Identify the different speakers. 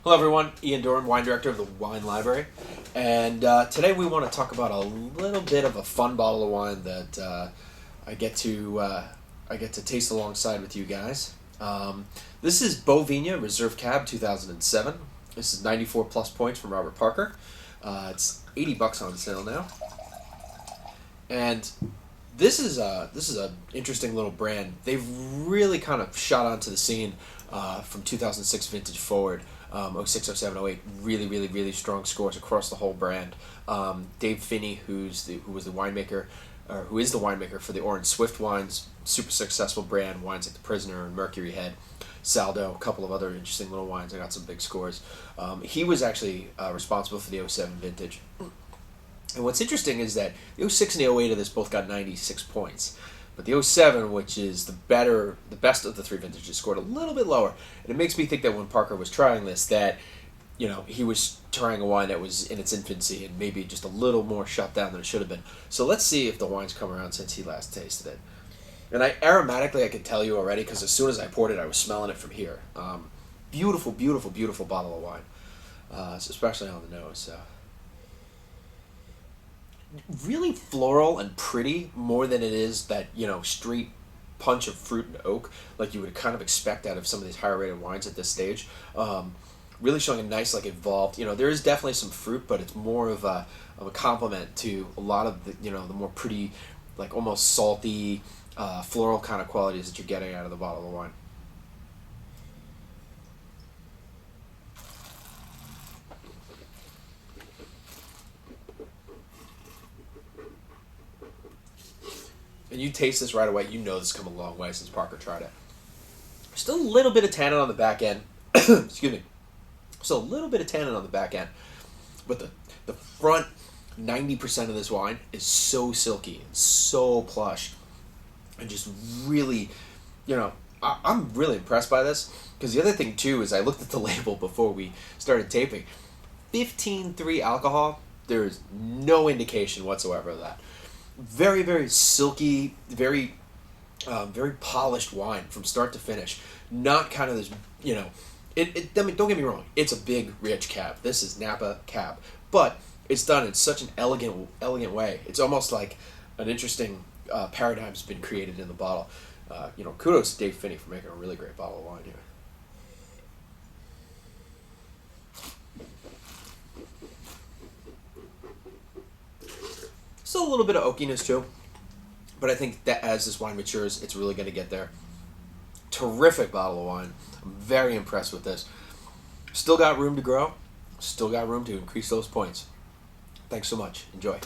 Speaker 1: Hello everyone, Ian Doran, Wine Director of the Wine Library, and today we want to talk about a little bit of a fun bottle of wine that I get to taste alongside with you guys. This is Beau Vigne Reserve Cab 2007. This is 94 plus points from Robert Parker. It's $80 on sale now, and this is a interesting little brand. They've really kind of shot onto the scene from 2006 vintage forward. 06, 07, 08, really strong scores across the whole brand. Dave Finney, who is the winemaker for the Orange Swift wines, super successful brand, wines like the Prisoner and Mercury Head, Saldo, a couple of other interesting little wines. I got some big scores. He was actually responsible for the 07 vintage. And what's interesting is that the 06 and the 08 of this both got 96 points. But the 07, which is the best of the three vintages, scored a little bit lower. And it makes me think that when Parker was trying this, that he was trying a wine that was in its infancy and maybe just a little more shut down than it should have been. So let's see if the wine's come around since he last tasted it. And aromatically, I can tell you already, because as soon as I poured it, I was smelling it from here. Beautiful bottle of wine, especially on the nose. So. Really floral and pretty more than it is that straight punch of fruit and oak like you would kind of expect out of some of these higher rated wines at this stage. Really showing a nice evolved. There is definitely some fruit, but it's more of a complement to a lot of the the more pretty, almost salty, floral kind of qualities that you're getting out of the bottle of wine. And you taste this right away, this has come a long way since Parker tried it. Still a little bit of tannin on the back end. Excuse me. Still a little bit of tannin on the back end. But the front 90% of this wine is so silky and so plush. And just really, I'm really impressed by this. Because the other thing, too, is I looked at the label before we started taping. 15.3 alcohol. There's no indication whatsoever of that. Very silky, very polished wine from start to finish. Not kind of this, I mean, don't get me wrong. It's a big, rich cab. This is Napa Cab, but it's done in such an elegant way. It's almost like an interesting paradigm's been created in the bottle. Kudos to Dave Finney for making a really great bottle of wine here. Still a little bit of oakiness too, but I think that as this wine matures, it's really going to get there. Terrific bottle of wine. I'm very impressed with this. Still got room to grow. Still got room to increase those points. Thanks so much. Enjoy.